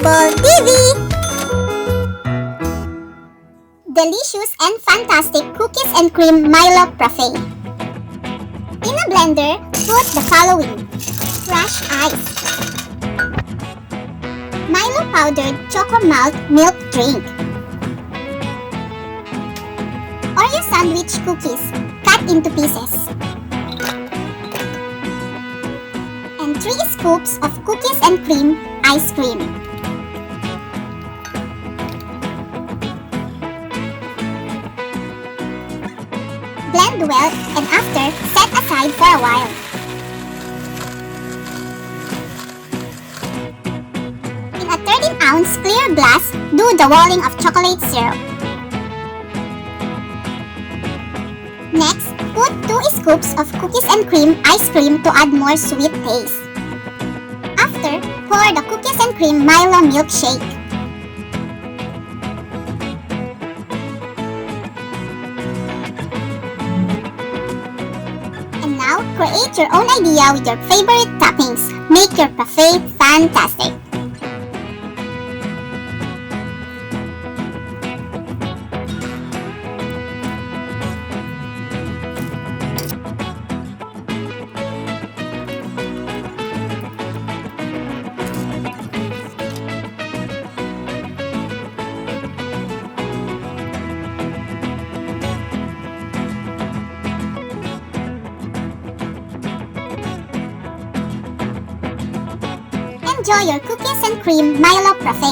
AnnJoyable TV! Delicious and fantastic cookies and cream Milo Frappé. In a blender, put the following: crushed ice, Milo Powdered Choco Malt Milk Drink, Oreo Sandwich Cookies cut into pieces, and 3 scoops of cookies and cream ice cream. Blend well and after, set aside for a while. In a 13-ounce clear glass, do the walling of chocolate syrup. Next, put 2 scoops of cookies and cream ice cream to add more sweet taste. After, pour the cookies and cream Milo milkshake. And now, create your own idea with your favorite toppings. Make your frappé fantastic! Enjoy your cookies and cream Milo Frappé.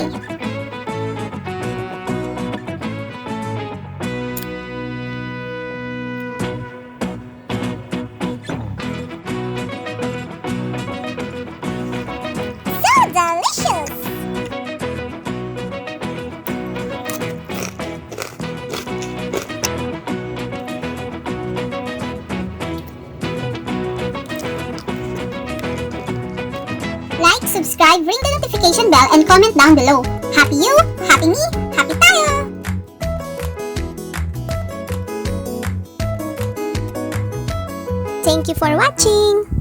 So delicious! Like, subscribe, ring the notification bell, and comment down below. Happy you, happy me, happy tayo! Thank you for watching!